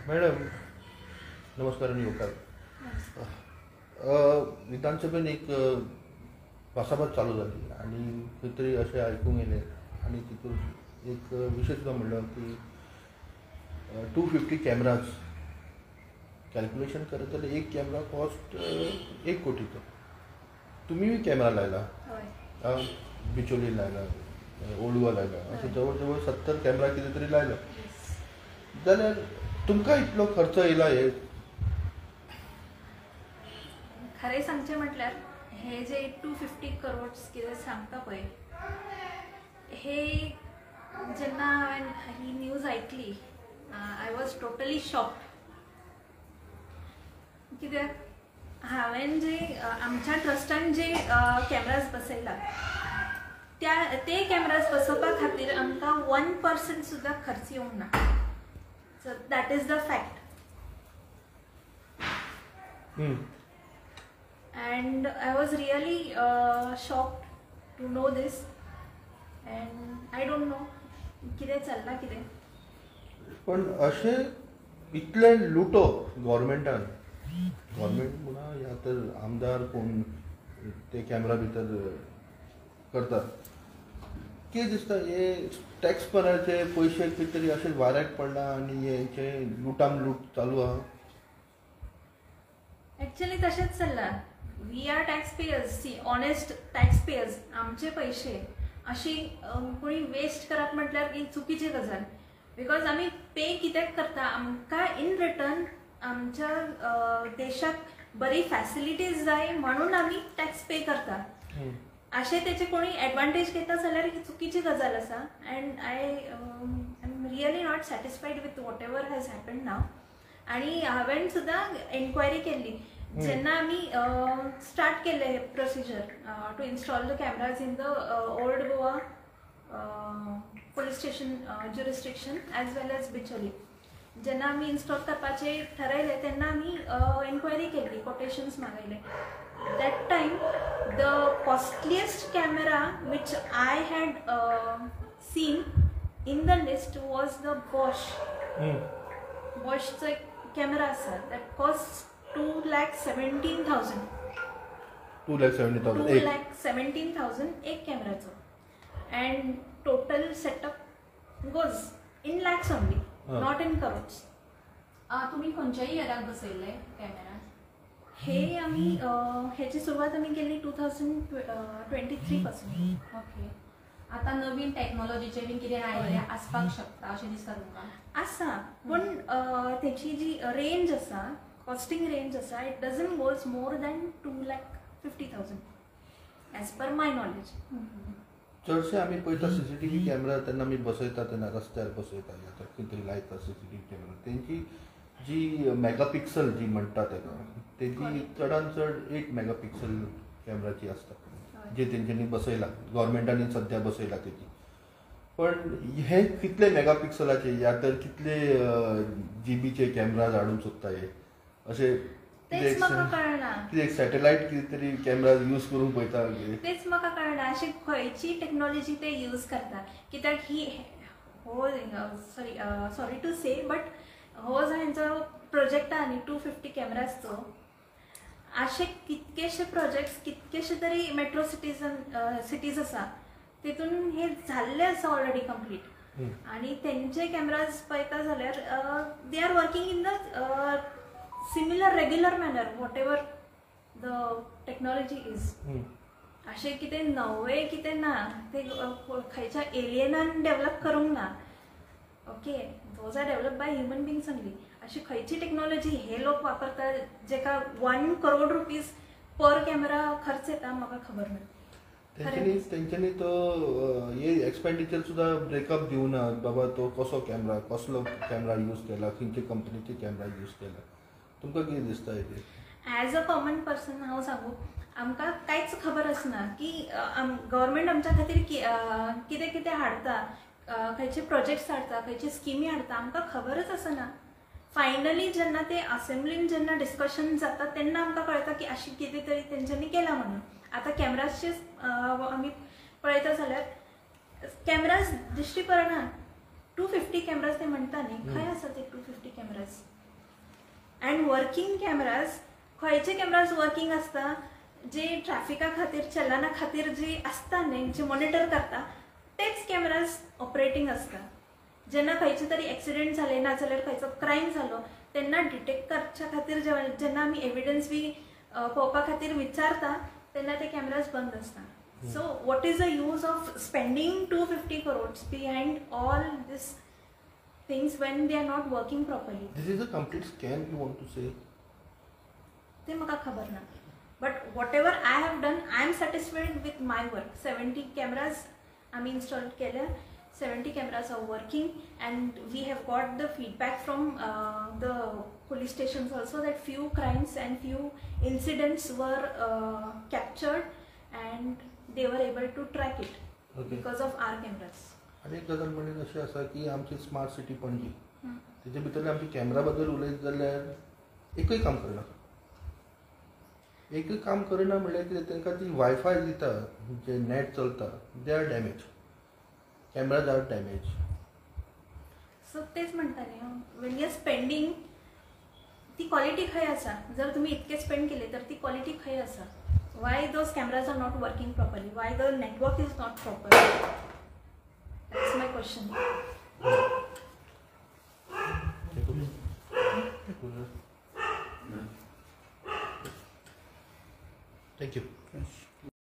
Madam नमस्कार आणि योकार. विधानसभेन एक भासाभास चालू झाली आणि खंय असे आयकूंक येयलें आणि तितून एक विशय तुका म्हणलो की 250 कॅमेराज कॅल्क्युलेशन करत जाल्यार एक कॅमेरा कॉस्ट 1 कोटीचो. तुम्ही कॅमेरा लायला, बिचोली लायला, ओलुवा लायला, अशें जवळ जवळ 70 कॅमेरा कितें तरी लायला. जाल्यार तुमकां इतलो खर्च येयला हे? खरें सांगचें म्हटल्यार हे जे 250 करोड्स कितें सांगता पळय, हे जेन्ना हांवें ही न्यूज आयकली आय वॉज टोटली शॉक्ड. कित्याक हांवें जे आमच्या ट्रस्टान जे कॅमेराज बसयला ते कॅमेराज बसोवपा खातीर आमकां 1% सुद्दां खर्च येवंक ना. So that is the fact. And I was really shocked to know this, and I don't know कितें चल्लां कितें. पण अशें इतले लुटो गव्हर्मेंटान, गव्हर्मेंट म्हणा या तर आमदार कोण ते कॅमेरा भितर करतात, कितें दिसता हे टॅक्स पेराचे पयशे कितें तरी अशें वाऱ्याक पडला आनी हेंचे लुटाम लूट चालू आहा? एक्चुअली तशेंच चल्लां. We are tax payers, see honest tax payers. आमचे पयशे अशी कोणी वेस्ट करप म्हटल्यार ही चुकीची गजाल. बिकॉज आमी पे कित्याक करता, आमकां इन रिटर्न आमच्या देशाक बरी फॅसिलिटीज जाय म्हणून आमी टॅक्स पे करता. अशें तेचे कोणी एडवांटेज घेता जाल्यार ही चुकीची गजाल आसा. And I am really not satisfied with whatever has happened now. आणि हांवें सुद्दां एन्क्वायरी केल्ली जेन्ना आमी स्टार्ट केल्ले हे procedure to install the cameras in the old Goa police station jurisdiction as well as Bicholim. जेन्ना आमी इन्स्टॉल करपाचें थारायलें तेन्ना आमी एन्क्वायरी केल्ली, कोटेशन्स मागयले. That time the costliest camera which I had seen in the list was the Bosch. Bosch's camera sir, that costs 2,17,000. 2,17,000. 2,17,000 एक कॅमेराचो. And total setup goes in lakhs only, not in crores. तुम्ही खंयच्याय इयराक बसयल्ले camera? हे आम्ही ह्याची सुरुवात आम्ही केली 2023 पासून. ओके. आता नवीन टेक्नॉलॉजीचे बी कितें आयले आसपाक शकता अशें दिसता तुमकां? आसा, पण त्याची जी रेंज आसा, कॉस्टिंग रेंज आसा, it doesn't goes more than 2,50,000 as per my knowledge. चडशे आमी पळयता CCTV कॅमेरा तेन्ना आमी बसयता तेन्ना रस्त्यार बसयता या तर खंय तरी लायता CCTV कॅमेरा, तेंची जी मेगापिक्सल जी म्हणटा तेका तेजी चडांत चड 8 मेगापिक्सल कॅमेराची आसता जे तेंच्यांनी बसयला, गव्हर्मेंटांनी सद्या बसयला तेजी. पण हे कितले मेगापिक्सलाचे या तर कितले जीबीचे कॅमेराज हाडूंक सोदता हे? अशें तेच म्हाका कळना. कितें सॅटेलायट कितें तरी कॅमेरा यूज करूंक पळयता? तेच म्हाका कळना अशी खंयची टेक्नॉलॉजी ते यूज करता. कित्याक ही हो सॉरी टू से बट हो जो हेंचो प्रोजेक्ट आहा न्ही 250 कॅमेराजचो, असे कितकेशे प्रोजेक्ट्स कितकेशे तरी मेट्रो सिटीज आसा तितून हे जाल्ले आसा ऑलरेडी कंप्लीट. आणि तेंचे कॅमेराज पळयता जाल्यार they are working in the similar regular manner what ever the technology is. अशें कितें नवें कितें ना, ते खंयच्या एलियनान डेव्हलप करूंक ना. Okay, those are develop by human beings only. अशी खंयची टेक्नॉलॉजी हे लोक वापरतात जेका 1 करोड रुपीज पर कॅमेरा खर्च येता, म्हाका खबर ना. तेंच्यांनी तो हे एक्सपेंडिचर सुद्धा ब्रेकअप दिवना बाबा तो कसलो कॅमेरा यूज केला, खंयचे कंपनीचे कॅमेरा यूज केला. तुमकां कितें दिसता हेजेर? ॲज अ कॉमन पर्सन हांव सांगू, आमकां कांयच खबर आसना की गव्हर्मेंट आमच्या खातीर कितें कितें हाडटा, खंयचे प्रोजेक्ट्स हाडटा, खंयचे स्किमी हाडटा, आमकां खबरच आसना. फायनली जेन्ना ते असेंब्लीन जेन्ना डिस्कशन जाता तेन्ना आमकां कळटा की अशी कितें तरी तेंच्यांनी केला म्हणून. आतां कॅमेराजचे आमी पळयता जाल्यार कॅमेराज दिश्टी पडना. 250 कॅमेराज ते म्हणटा न्ही, खंय आसा ते 250 कॅमेराज? अँड वर्किंग कॅमेराज खंयचे कॅमेराज वर्किंग असता जे ट्रॅफिका खातीर चलना खातीर जे असता न्ही जे मॉनिटर करता तेच कॅमेराज ऑपरेटींग असता. जेन्ना खंयचे तरी एक्सिडेंट जाले ना जाल्यार खंयचो क्रायम जालो तेन्ना डिटेक्ट करच्या खातीर जेन्ना आमी एविडन्स बी पळोवपा खातीर विचारता तेन्ना ते कॅमेराज बंद असता. So what is the use of spending 250 crores behind all these things when they are not working properly? This is a complete scam, you want to say? ते म्हाका खबर ना. But whatever I have done I am satisfied with my work. 70 cameras आम्ही install केल्या. 70 cameras are working and we have got the feedback from the police stations also that few crimes and few incidents were captured and they were able to track it because of our cameras. आणि एक गजाल म्हणजे अशी आसा की आमची smart city Panaji तेजे भितर आमची कॅमेरा बद्दल उलयत जाल्यार एकूय काम करना. एकूय काम करना म्हणल्यार कितें तांकां ती वायफाय दिता जे नेट चलता they are damage. Cameras are damage. So तेच म्हणटाले वेन यू आर स्पेंडींग ती क्वालिटी खंय आसा. जर तुम्ही इतके स्पेंड केले तर ती क्वालिटी खंय आसा. Why those cameras are not working properly. Why the network is not proper. That's my question. Thank you.